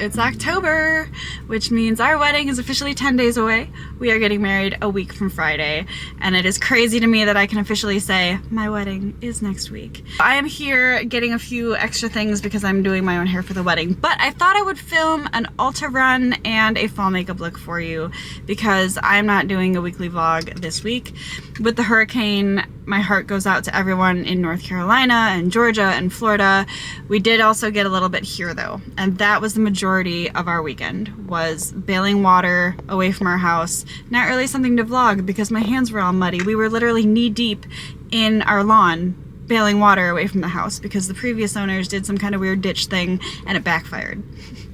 it's October, which means our wedding is officially 10 days away. We are getting married a week from Friday, and it is crazy to me that I can officially say my wedding is next week. I am here getting a few extra things because I'm doing my own hair for the wedding, but I thought I would film an ULTA run and a fall makeup look for you because I'm not doing a weekly vlog this week. With the hurricane, my heart goes out to everyone in North Carolina and Georgia and Florida. We did also get a little bit here though, and that was the majority of our weekend, was bailing water away from our house. Not really something to vlog because my hands were all muddy. We were literally knee deep in our lawn bailing water away from the house because the previous owners did some kind of weird ditch thing and it backfired.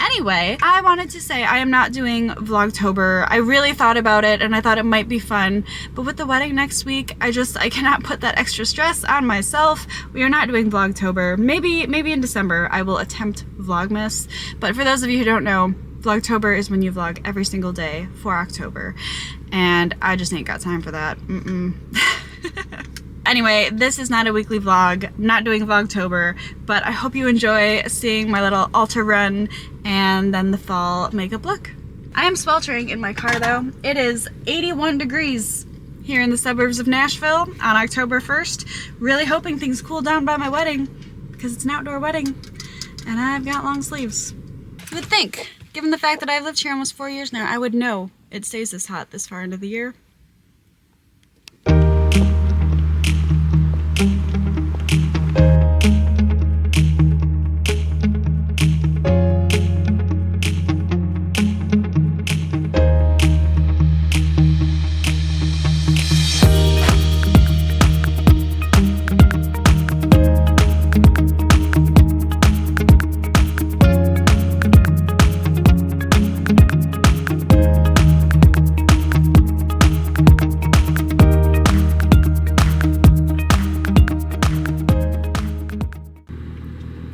Anyway, I wanted to say I am not doing Vlogtober. I really thought about it and I thought it might be fun, but with the wedding next week, I cannot put that extra stress on myself. We are not doing Vlogtober. Maybe in December I will attempt Vlogmas, but for those of you who don't know, Vlogtober is when you vlog every single day for October, and I just ain't got time for that. Anyway, this is not a weekly vlog. I'm not doing Vlogtober, but I hope you enjoy seeing my little ULTA run and then the fall makeup look. I am sweltering in my car though. It is 81 degrees here in the suburbs of Nashville on October 1st. Really hoping things cool down by my wedding because it's an outdoor wedding and I've got long sleeves. You would think, given the fact that I've lived here almost 4 years now, I would know it stays this hot this far into the year.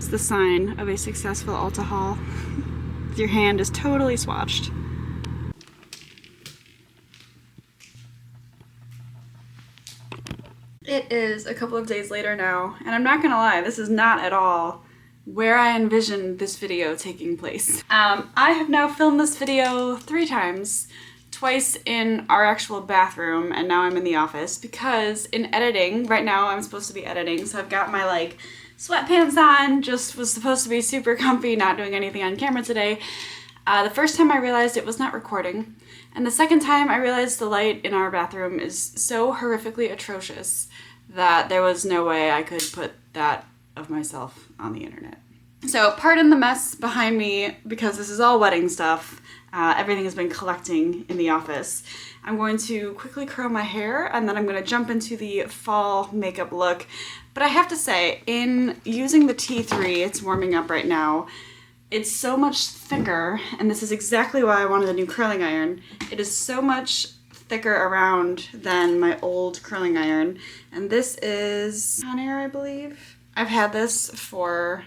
The sign of a successful ULTA haul. Your hand is totally swatched. It is a couple of days later now, and I'm not gonna lie, this is not at all where I envisioned this video taking place. I have now filmed this video 3 times. Twice in our actual bathroom, and now I'm in the office because in editing, right now I'm supposed to be editing, so I've got my like sweatpants on, just was supposed to be super comfy, not doing anything on camera today. The first time I realized it was not recording, and the second time I realized the light in our bathroom is so horrifically atrocious that there was no way I could put that of myself on the internet. So pardon the mess behind me because this is all wedding stuff. Everything has been collecting in the office. I'm going to quickly curl my hair and then I'm going to jump into the fall makeup look. But I have to say, in using the T3, it's warming up right now, it's so much thicker, and this is exactly why I wanted a new curling iron. It is so much thicker around than my old curling iron. And this is Conair, I believe. I've had this for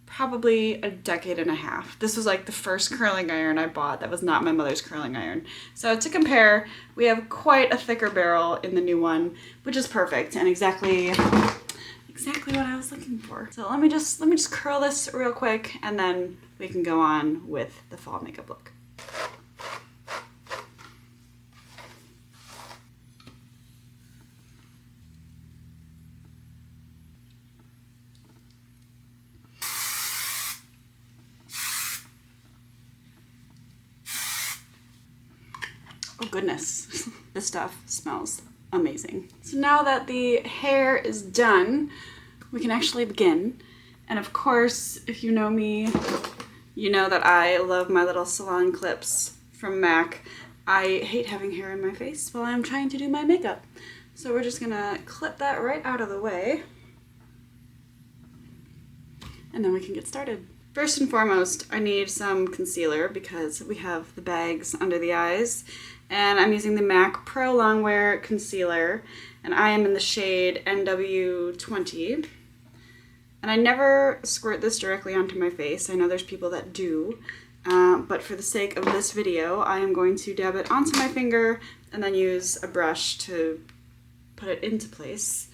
probably a decade and a half. This was like the first curling iron I bought that was not my mother's curling iron. So to compare, we have quite a thicker barrel in the new one, which is perfect and exactly what I was looking for. So let me just curl this real quick and then we can go on with the fall makeup look. Oh goodness, this stuff smells amazing. So now that the hair is done, we can actually begin. And of course, if you know me, you know that I love my little salon clips from MAC. I hate having hair in my face while I'm trying to do my makeup. So we're just gonna clip that right out of the way. And then we can get started. First and foremost, I need some concealer because we have the bags under the eyes. And I'm using the MAC Pro Longwear Concealer, and I am in the shade NW20. And I never squirt this directly onto my face. I know there's people that do, but for the sake of this video, I am going to dab it onto my finger and then use a brush to put it into place.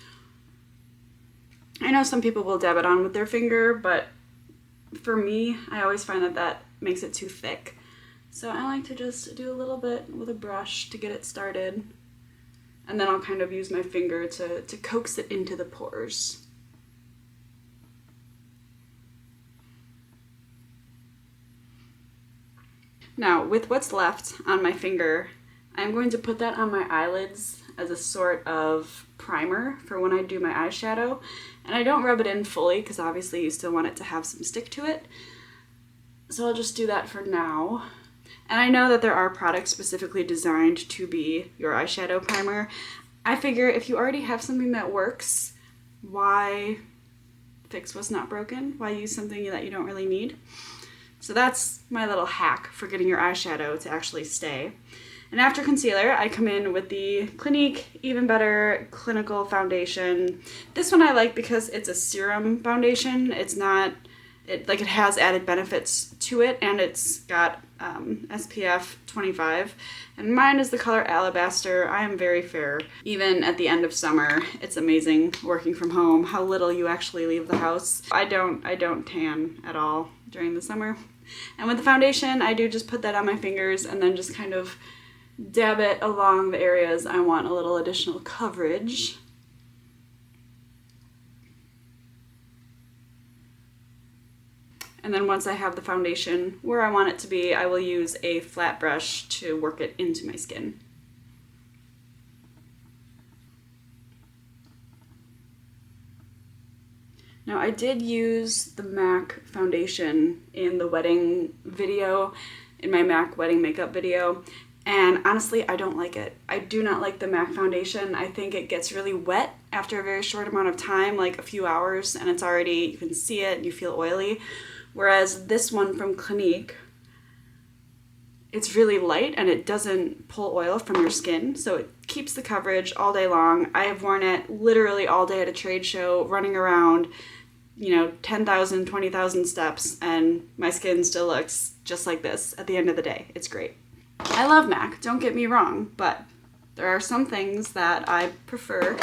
I know some people will dab it on with their finger, but for me, I always find that that makes it too thick. So I like to just do a little bit with a brush to get it started. And then I'll kind of use my finger to coax it into the pores. Now, with what's left on my finger, I'm going to put that on my eyelids as a sort of primer for when I do my eyeshadow. And I don't rub it in fully because obviously you still want it to have some stick to it. So I'll just do that for now. And I know that there are products specifically designed to be your eyeshadow primer. I figure if you already have something that works, why fix what's not broken? Why use something that you don't really need? So that's my little hack for getting your eyeshadow to actually stay. And after concealer, I come in with the Clinique Even Better Clinical Foundation. This one I like because it's a serum foundation. It's not, it has added benefits to it, and it's got SPF 25. And mine is the color Alabaster. I am very fair. Even at the end of summer, it's amazing working from home, how little you actually leave the house. I don't tan at all during the summer. And with the foundation, I do just put that on my fingers and then just kind of dab it along the areas I want a little additional coverage. And then once I have the foundation where I want it to be, I will use a flat brush to work it into my skin. Now, I did use the MAC foundation in the wedding video, in my MAC wedding makeup video, and honestly, I don't like it. I do not like the MAC foundation. I think it gets really wet after a very short amount of time, like a few hours, and it's already, you can see it, you feel oily. Whereas this one from Clinique, it's really light and it doesn't pull oil from your skin, so it keeps the coverage all day long. I have worn it literally all day at a trade show, running around, 10,000, 20,000 steps, and my skin still looks just like this at the end of the day. It's great. I love MAC, don't get me wrong, but there are some things that I prefer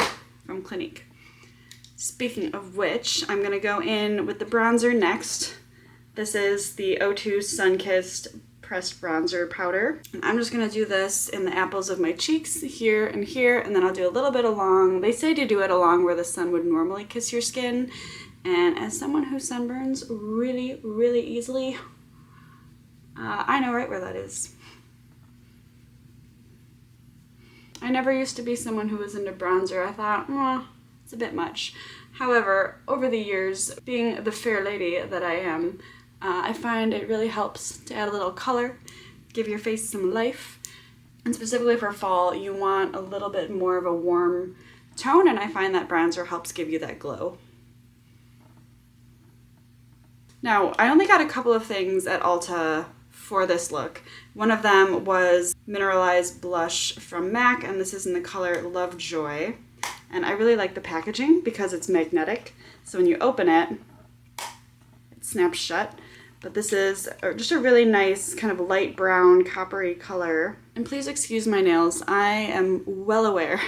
from Clinique. Speaking of which, I'm going to go in with the bronzer next. This is the O2 Sun-Kissed Pressed Bronzer Powder. And I'm just going to do this in the apples of my cheeks, here and here, and then I'll do a little bit along. They say to do it along where the sun would normally kiss your skin. And as someone who sunburns really, really easily, I know right where that is. I never used to be someone who was into bronzer. I thought, it's a bit much. However, over the years, being the fair lady that I am, I find it really helps to add a little color, give your face some life. And specifically for fall, you want a little bit more of a warm tone, and I find that bronzer helps give you that glow. Now, I only got a couple of things at Ulta for this look. One of them was Mineralized Blush from MAC, and this is in the color Lovejoy. And I really like the packaging because it's magnetic. So when you open it, it snaps shut. But this is just a really nice kind of light brown, coppery color. And please excuse my nails. I am well aware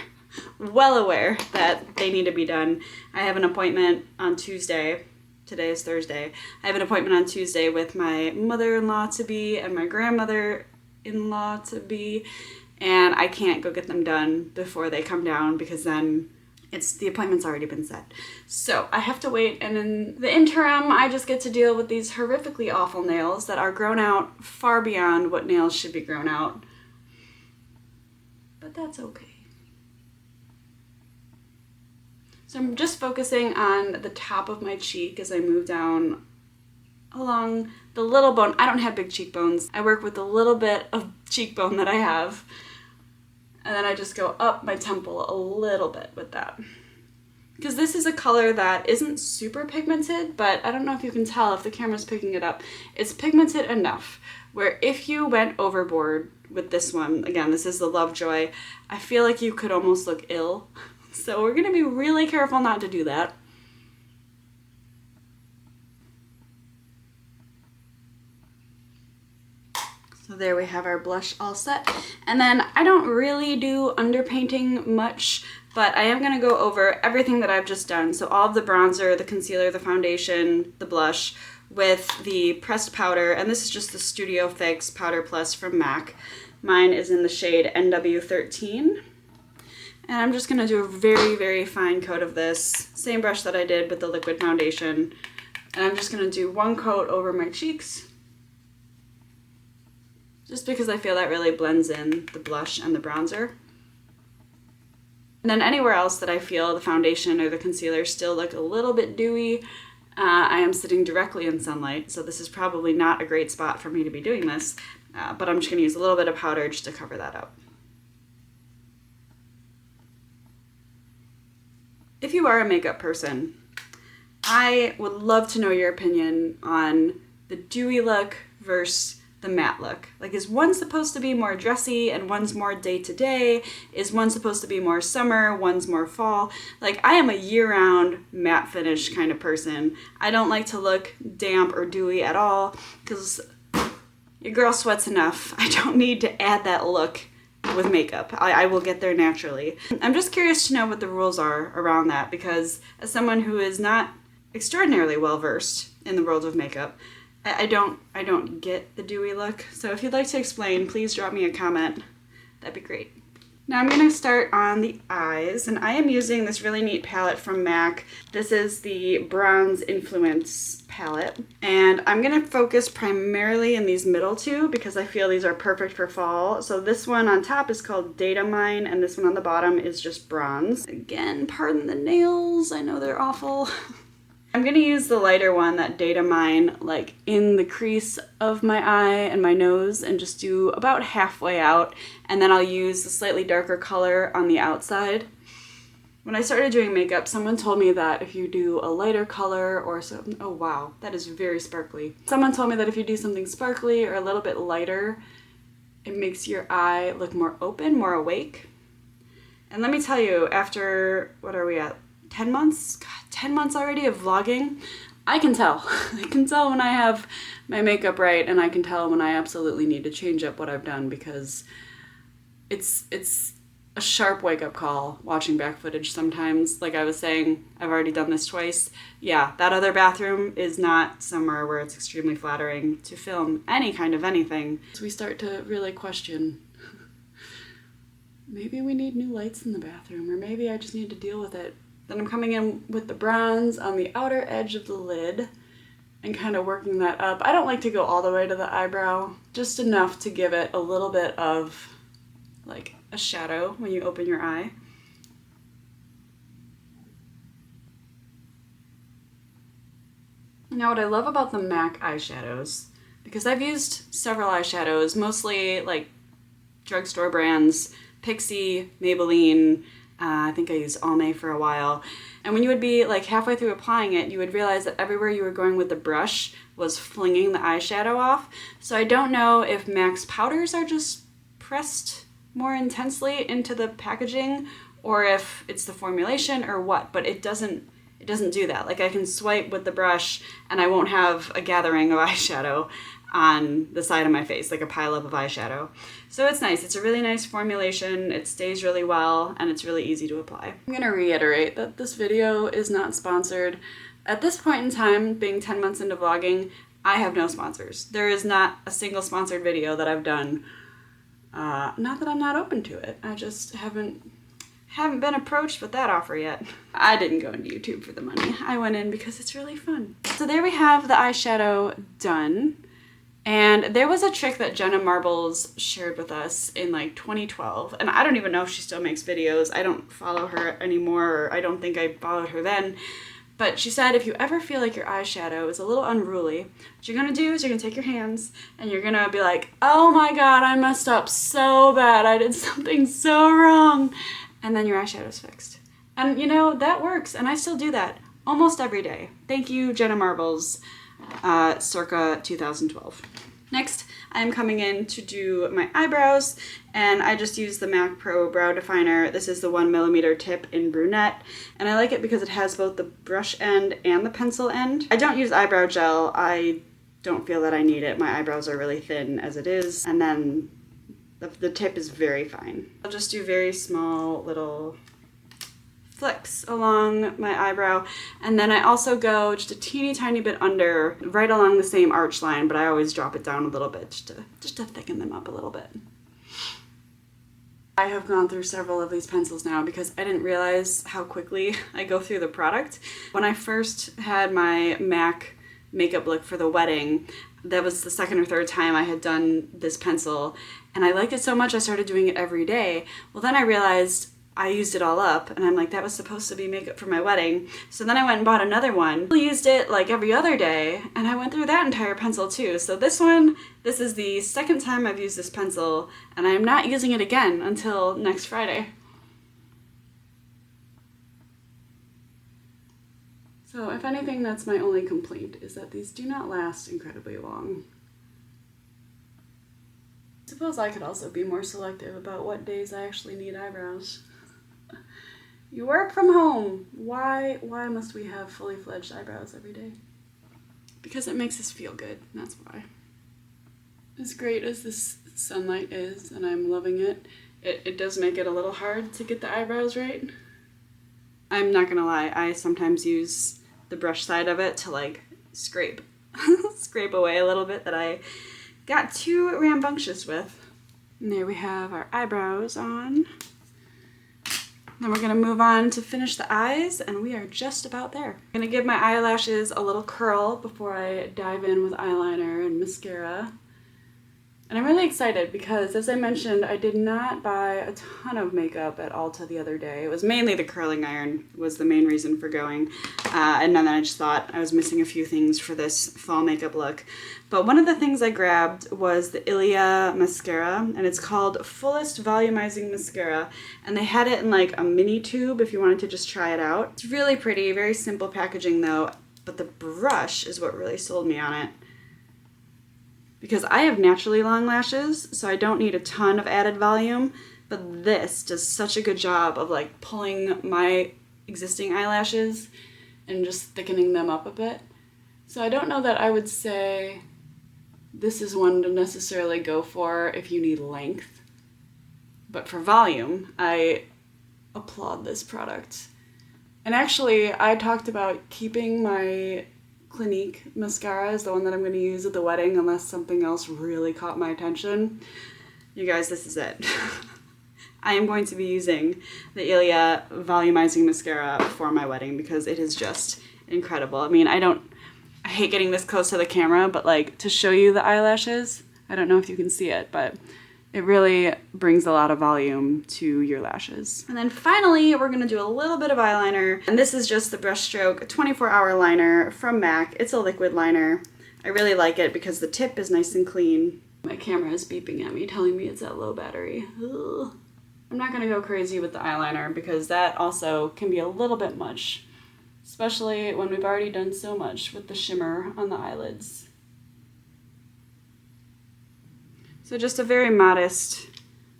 that they need to be done. I have an appointment on Tuesday. Today is Thursday. I have an appointment on Tuesday with my mother-in-law-to-be and my grandmother-in-law-to-be, and I can't go get them done before they come down because then the appointment's already been set. So I have to wait, and in the interim, I just get to deal with these horrifically awful nails that are grown out far beyond what nails should be grown out. But that's okay. So I'm just focusing on the top of my cheek as I move down along the little bone. I don't have big cheekbones. I work with the little bit of cheekbone that I have. And then I just go up my temple a little bit with that. Because this is a color that isn't super pigmented, but I don't know if you can tell if the camera's picking it up. It's pigmented enough where if you went overboard with this one, again, this is the Lovejoy, I feel like you could almost look ill. So we're going to be really careful not to do that. So there we have our blush all set. And then I don't really do underpainting much, but I am going to go over everything that I've just done. So all of the bronzer, the concealer, the foundation, the blush, with the pressed powder, and this is just the Studio Fix Powder Plus from MAC. Mine is in the shade NW13. And I'm just gonna do a very, very fine coat of this. Same brush that I did with the liquid foundation. And I'm just gonna do one coat over my cheeks, just because I feel that really blends in the blush and the bronzer. And then anywhere else that I feel the foundation or the concealer still look a little bit dewy, I am sitting directly in sunlight, so this is probably not a great spot for me to be doing this, but I'm just gonna use a little bit of powder just to cover that up. If you are a makeup person, I would love to know your opinion on the dewy look versus the matte look. Like, is one supposed to be more dressy and one's more day-to-day? Is one supposed to be more summer, one's more fall? Like, I am a year-round matte finish kind of person. I don't like to look damp or dewy at all because your girl sweats enough. I don't need to add that look with makeup. I will get there naturally. I'm just curious to know what the rules are around that, because as someone who is not extraordinarily well-versed in the world of makeup, I don't get the dewy look. So if you'd like to explain, please drop me a comment. That'd be great. Now I'm going to start on the eyes, and I am using this really neat palette from MAC. This is the Bronze Influence palette, and I'm going to focus primarily in these middle two because I feel these are perfect for fall. So this one on top is called Data Mine, and this one on the bottom is just bronze. Again, pardon the nails, I know they're awful. I'm going to use the lighter one, that Data Mine, like in the crease of my eye and my nose, and just do about halfway out, and then I'll use the slightly darker color on the outside. When I started doing makeup, someone told me that if you do a lighter color or something, oh wow, that is very sparkly. Someone told me that if you do something sparkly or a little bit lighter, it makes your eye look more open, more awake. And let me tell you, after, what are we at? 10 months? God, 10 months already of vlogging? I can tell. I can tell when I have my makeup right, and I can tell when I absolutely need to change up what I've done, because it's a sharp wake-up call watching back footage sometimes. Like I was saying, I've already done this twice. Yeah, that other bathroom is not somewhere where it's extremely flattering to film any kind of anything. So we start to really question, maybe we need new lights in the bathroom, or maybe I just need to deal with it. Then I'm coming in with the bronze on the outer edge of the lid and kind of working that up. I don't like to go all the way to the eyebrow, just enough to give it a little bit of like a shadow when you open your eye. Now what I love about the MAC eyeshadows, because I've used several eyeshadows, mostly like drugstore brands, Pixie, Maybelline, I think I used Almay for a while. And when you would be like halfway through applying it, you would realize that everywhere you were going with the brush was flinging the eyeshadow off. So I don't know if MAC's powders are just pressed more intensely into the packaging, or if it's the formulation or what, but it doesn't do that. Like, I can swipe with the brush and I won't have a gathering of eyeshadow on the side of my face, like a pileup of eyeshadow. So it's nice. It's a really nice formulation. It stays really well, and it's really easy to apply. I'm gonna reiterate that this video is not sponsored. At this point in time, being 10 months into vlogging, I have no sponsors. There is not a single sponsored video that I've done. Not that I'm not open to it. I just haven't been approached with that offer yet. I didn't go into YouTube for the money. I went in because it's really fun. So there we have the eyeshadow done. And there was a trick that Jenna Marbles shared with us in like 2012, and I don't even know if she still makes videos. I don't follow her anymore, or I don't think I followed her then. But she said if you ever feel like your eyeshadow is a little unruly, what you're gonna do is you're gonna take your hands and you're gonna be like, oh my god, I messed up so bad, I did something so wrong. And then your eyeshadow's fixed. And you know, that works, and I still do that almost every day. Thank you, Jenna Marbles. Circa 2012. Next, I'm coming in to do my eyebrows, and I just use the MAC Pro Brow Definer. This is the 1mm tip in brunette, and I like it because it has both the brush end and the pencil end. I don't use eyebrow gel. I don't feel that I need it. My eyebrows are really thin as it is, and then the tip is very fine. I'll just do very small little flicks along my eyebrow, and then I also go just a teeny tiny bit under, right along the same arch line, but I always drop it down a little bit just to thicken them up a little bit. I have gone through several of these pencils now because I didn't realize how quickly I go through the product. When I first had my MAC makeup look for the wedding, that was the second or third time I had done this pencil, and I liked it so much I started doing it every day. Well, then I realized I used it all up, and I'm like, that was supposed to be makeup for my wedding. So then I went and bought another one. I used it like every other day, and I went through that entire pencil too. So this is the second time I've used this pencil, and I'm not using it again until next Friday. So if anything, that's my only complaint, is that these do not last incredibly long. I suppose I could also be more selective about what days I actually need eyebrows. You work from home. Why must we have fully fledged eyebrows every day? Because it makes us feel good, that's why. As great as this sunlight is, and I'm loving it, it does make it a little hard to get the eyebrows right. I'm not gonna lie, I sometimes use the brush side of it to like scrape away a little bit that I got too rambunctious with. And there we have our eyebrows on. Then we're gonna move on to finish the eyes, and we are just about there. I'm gonna give my eyelashes a little curl before I dive in with eyeliner and mascara. And I'm really excited because, as I mentioned, I did not buy a ton of makeup at Ulta the other day. It was mainly the curling iron was the main reason for going. And then I just thought I was missing a few things for this fall makeup look. But one of the things I grabbed was the ILIA mascara, and it's called Fullest Volumizing Mascara. And they had it in like a mini tube if you wanted to just try it out. It's really pretty, very simple packaging though, but the brush is what really sold me on it. Because I have naturally long lashes, so I don't need a ton of added volume, but this does such a good job of like pulling my existing eyelashes and just thickening them up a bit. So I don't know that I would say this is one to necessarily go for if you need length, but for volume, I applaud this product. And actually, I talked about keeping my Clinique mascara is the one that I'm going to use at the wedding unless something else really caught my attention. You guys, this is it. I am going to be using the ILIA volumizing mascara for my wedding because it is just incredible. I mean, I hate getting this close to the camera, but like to show you the eyelashes, I don't know if you can see it, but it really brings a lot of volume to your lashes. And then finally, we're gonna do a little bit of eyeliner. And this is just the Brushstroke 24-hour liner from MAC. It's a liquid liner. I really like it because the tip is nice and clean. My camera is beeping at me, telling me it's at low battery. Ugh. I'm not gonna go crazy with the eyeliner because that also can be a little bit much, especially when we've already done so much with the shimmer on the eyelids. So just a very modest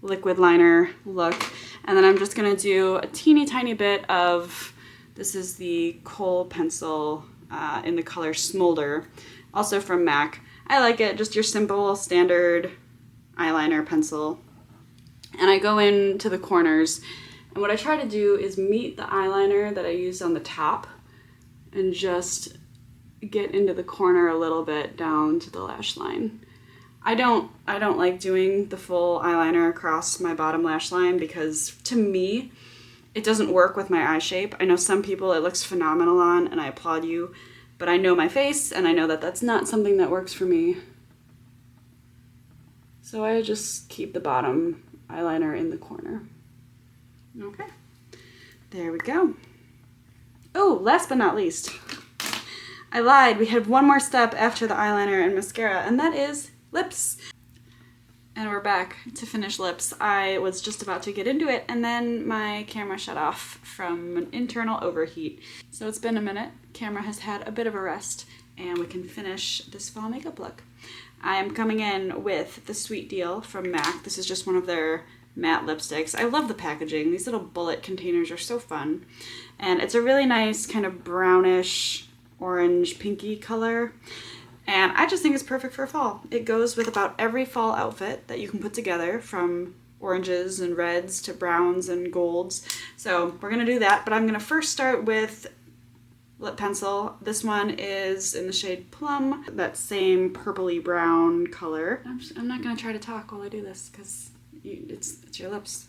liquid liner look. And then I'm just gonna do a teeny tiny bit of, this is the Kohl pencil in the color Smolder, also from MAC. I like it, just your simple standard eyeliner pencil. And I go into the corners, and what I try to do is meet the eyeliner that I used on the top and just get into the corner a little bit down to the lash line. I don't like doing the full eyeliner across my bottom lash line because to me, it doesn't work with my eye shape. I know some people it looks phenomenal on, and I applaud you, but I know my face and I know that that's not something that works for me. So I just keep the bottom eyeliner in the corner. Okay, there we go. Oh, last but not least, I lied. We had one more step after the eyeliner and mascara, and that is lips. And we're back to finish lips. I was just about to get into it, and then my camera shut off from an internal overheat. So it's been a minute. Camera has had a bit of a rest, and we can finish this fall makeup look. I am coming in with the Sweet Deal from MAC. This is just one of their matte lipsticks. I love the packaging. These little bullet containers are so fun. And it's a really nice kind of brownish, orange, pinky color. And I just think it's perfect for fall. It goes with about every fall outfit that you can put together, from oranges and reds to browns and golds. So we're gonna do that, but I'm gonna first start with lip pencil. This one is in the shade Plum, that same purpley brown color. I'm not gonna try to talk while I do this because it's your lips.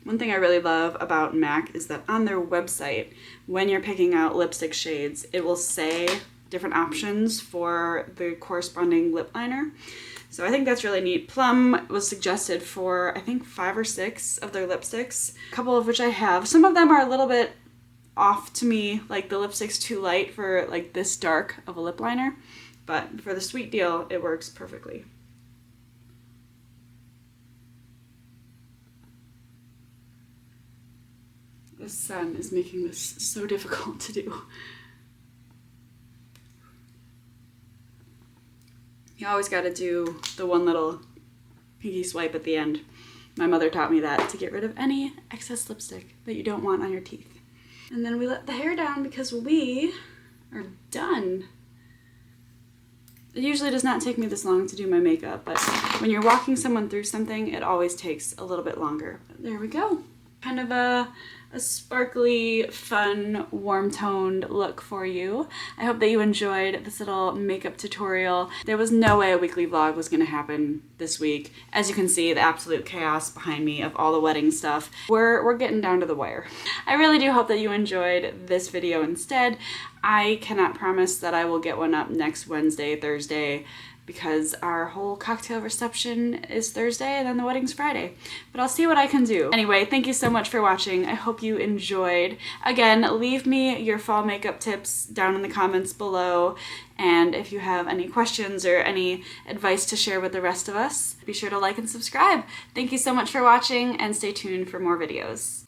One thing I really love about MAC is that on their website, when you're picking out lipstick shades, it will say different options for the corresponding lip liner. So I think that's really neat. Plum was suggested for, I think, 5 or 6 of their lipsticks, a couple of which I have. Some of them are a little bit off to me, like the lipstick's too light for like this dark of a lip liner, but for the sweet deal, it works perfectly. The sun is making this so difficult to do. You always gotta do the one little pinky swipe at the end. My mother taught me that to get rid of any excess lipstick that you don't want on your teeth. And then we let the hair down because we are done. It usually does not take me this long to do my makeup, but when you're walking someone through something, it always takes a little bit longer. But there we go. Kind of a sparkly, fun, warm-toned look for you. I hope that you enjoyed this little makeup tutorial. There was no way a weekly vlog was gonna happen this week. As you can see, the absolute chaos behind me of all the wedding stuff. We're getting down to the wire. I really do hope that you enjoyed this video instead. I cannot promise that I will get one up next Wednesday, Thursday, because our whole cocktail reception is Thursday and then the wedding's Friday. But I'll see what I can do. Anyway, thank you so much for watching. I hope you enjoyed. Again, leave me your fall makeup tips down in the comments below. And if you have any questions or any advice to share with the rest of us, be sure to like and subscribe. Thank you so much for watching and stay tuned for more videos.